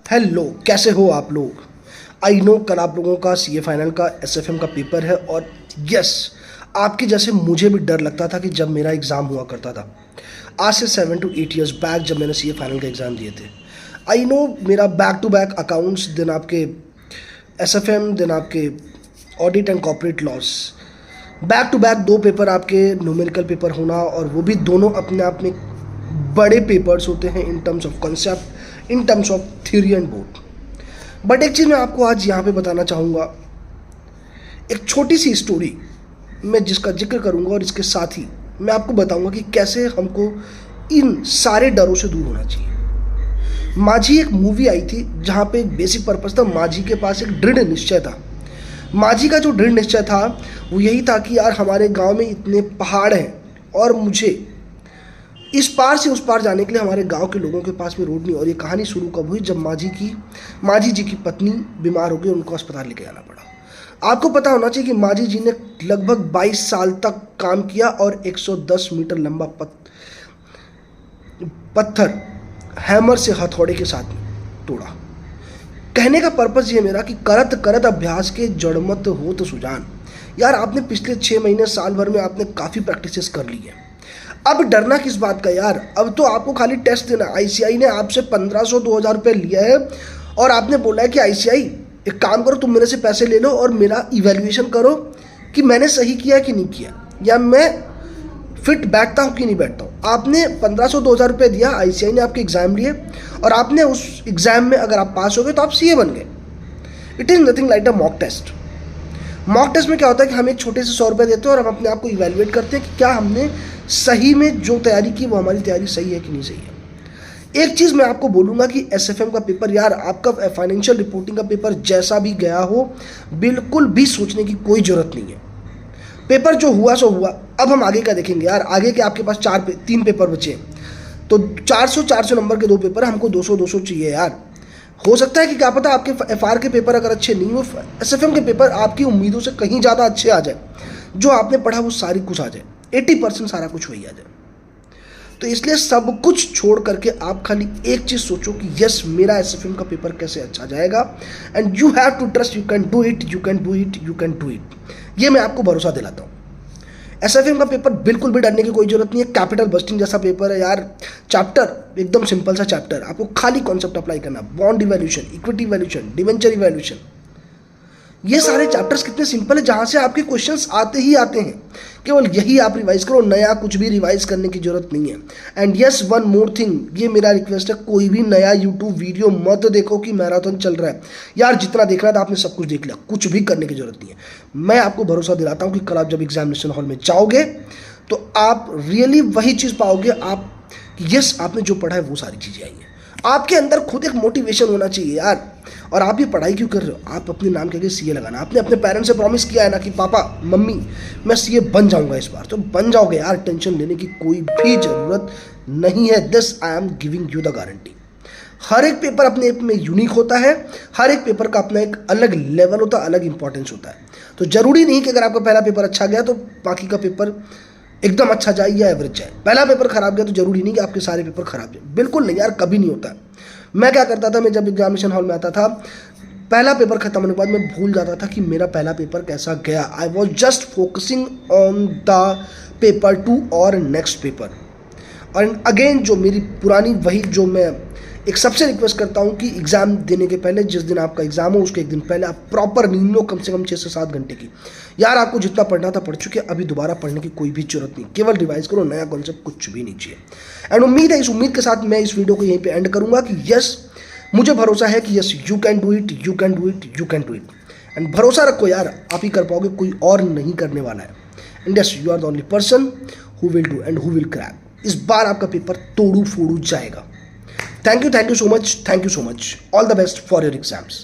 Hello, कैसे हो आप लोग। आई नो कल आप लोगों का सीए फाइनल का एसएफएम का पेपर है और यस, आपके जैसे मुझे भी डर लगता था कि जब मेरा एग्ज़ाम हुआ करता था आज से 7 to 8 years बैक, जब मैंने सीए फाइनल का एग्ज़ाम दिए थे। आई नो मेरा बैक टू बैक अकाउंट्स, दिन आपके एसएफएम, दिन आपके audit and corporate laws, back to back 2 paper आपके न्यूमेरिकल पेपर होना, और वो भी दोनों अपने आप में बड़े पेपर्स होते हैं in terms of concept, in terms of theory and board. But एक चीज़ मैं आपको आज यहाँ पे बताना चाहूँगा, एक छोटी सी स्टोरी मैं जिसका जिक्र करूँगा, और इसके साथ ही मैं आपको बताऊँगा कि कैसे हमको इन सारे डरों से दूर होना चाहिए। माझी एक मूवी आई थी जहाँ पे एक बेसिक पर्पस था, माझी के पास एक दृढ़ निश्चय था। माझी का जो दृढ़ निश्चय था वो यही था कि यार हमारे गांव में इतने पहाड़ हैं और मुझे इस पार से उस पार जाने के लिए हमारे गांव के लोगों के पास में रोड नहीं। और ये कहानी शुरू कब हुई, जब माझी जी की पत्नी बीमार हो गई, उनको अस्पताल लेके जाना पड़ा। आपको पता होना चाहिए कि माझी जी ने लगभग 22 साल तक काम किया और 110 मीटर लंबा पत्थर हैमर से हथौड़े के साथ तोड़ा। कहने का पर्पज़ ये मेरा कि करत करत अभ्यास के जड़मत हो तो सुजान। यार आपने पिछले 6 महीने साल भर में आपने काफ़ी प्रैक्टिसेस कर ली है, अब डरना किस बात का यार। अब तो आपको खाली टेस्ट देना। आईसीआई ने आपसे 1500-2000 रुपये लिया है और आपने बोला है कि आईसीआई एक काम करो, तुम मेरे से पैसे ले लो और मेरा इवैल्यूएशन करो कि मैंने सही किया कि नहीं किया, या मैं फिट बैठता हूँ कि नहीं बैठता हूँ। आपने 1500-2000 रुपये दिया, आईसीआई ने आपके एग्ज़ाम लिए और आपने उस एग्ज़ाम में अगर आप पास हो गए तो आप सीए बन गए। It is nothing like a mock test. Mock test में क्या होता है कि हम एक छोटे से 100 रुपये देते हैं और हम अपने आप को इवैल्यूएट करते हैं कि क्या हमने सही में जो तैयारी की वो हमारी तैयारी सही है कि नहीं सही है। एक चीज़ मैं आपको बोलूँगा कि एसएफएम का पेपर, यार आपका फाइनेंशियल रिपोर्टिंग का पेपर जैसा भी गया हो, बिल्कुल भी सोचने की कोई ज़रूरत नहीं है। पेपर जो हुआ सो हुआ। अब हम आगे का देखेंगे यार। आगे के आपके पास 3 पेपर बचे हैं, तो 400 नंबर के 2 पेपर, हमको 200 चाहिए यार। हो सकता है कि क्या पता आपके एफआर के पेपर अगर अच्छे नहीं हो, एसएफएम के पेपर आपकी उम्मीदों से कहीं ज़्यादा अच्छे आ जाए, जो आपने पढ़ा वो सारी कुछ आ जाए, 80% सारा कुछ वही आ जाए। तो इसलिए सब कुछ छोड़ करके आप खाली एक चीज़ सोचो कि यस, मेरा एसएफएम का पेपर कैसे अच्छा जाएगा, and you have to trust, you can do it, you can do it, you can do it. ये मैं आपको भरोसा दिलाता हूँ। एसएफएम का पेपर बिल्कुल भी डरने की कोई जरूरत नहीं है। कैपिटल बस्टिंग जैसा पेपर है यार। चैप्टर एकदम सिंपल सा चैप्टर, आपको खाली कॉन्सेप्ट अप्लाई करना, bond evaluation, equity evaluation, debenture evaluation. ये सारे चैप्टर्स कितने सिंपल है, जहाँ से आपके क्वेश्चंस आते ही आते हैं। केवल यही आप रिवाइज करो, नया कुछ भी रिवाइज करने की जरूरत नहीं है। And yes, one more thing, ये मेरा रिक्वेस्ट है, कोई भी नया यूट्यूब वीडियो मत देखो कि मैराथन चल रहा है। यार जितना देखना था आपने सब कुछ देख लिया, कुछ भी करने की जरूरत नहीं है। मैं आपको भरोसा दिलाता हूँ कि कल आप जब एग्जामिनेशन हॉल में जाओगे तो आप रियली वही चीज़ पाओगे, आप यस, आपने जो पढ़ा है वो सारी चीज़ें आई हैं। आपके अंदर खुद एक मोटिवेशन होना चाहिए यार। और आप ये पढ़ाई क्यों कर रहे हो, आप अपने नाम के आगे सीए लगाना। आपने अपने पेरेंट्स से प्रॉमिस किया है ना कि पापा मम्मी मैं सीए बन जाऊंगा इस बार, तो बन जाओगे यार। टेंशन लेने की कोई भी ज़रूरत नहीं है। This I am giving you the guarantee. हर एक पेपर अपने आप में यूनिक होता है, हर एक पेपर का अपना एक अलग लेवल होता है, अलग इंपॉर्टेंस होता है। तो ज़रूरी नहीं कि अगर आपका पहला पेपर अच्छा गया तो बाकी का पेपर एकदम अच्छा जाए या एवरेज जाए। पहला पेपर खराब गया तो जरूरी नहीं कि आपके सारे पेपर खराब जाए, बिल्कुल नहीं यार, कभी नहीं होता। मैं क्या करता था, मैं जब एग्जामिनेशन हॉल में आता था, पहला पेपर खत्म होने के बाद मैं भूल जाता था कि मेरा पहला पेपर कैसा गया। I was just focusing on the paper 2 और नेक्स्ट पेपर। और अगेन जो मेरी पुरानी, वही जो मैं एक सबसे रिक्वेस्ट करता हूँ कि एग्ज़ाम देने के पहले, जिस दिन आपका एग्ज़ाम हो उसके एक दिन पहले आप प्रॉपर नींद लो, कम से कम 6 से 7 घंटे की। यार आपको जितना पढ़ना था पढ़ चुके, अभी दोबारा पढ़ने की कोई भी जरूरत नहीं, केवल रिवाइज करो, नया कॉन्सेप्ट कुछ भी नहीं चाहिए। एंड उम्मीद है, इस उम्मीद के साथ मैं इस वीडियो को यहीं पे एंड करूँगा कि यस, मुझे भरोसा है कि yes, you can do it, you can do it, you can do it. And भरोसा रखो यार, आप ही कर पाओगे, कोई और नहीं करने वाला है। And yes, you are the only person who will do and who will crack. इस बार आपका पेपर तोड़ू फोड़ू जाएगा। Thank you so much. All the best for your exams.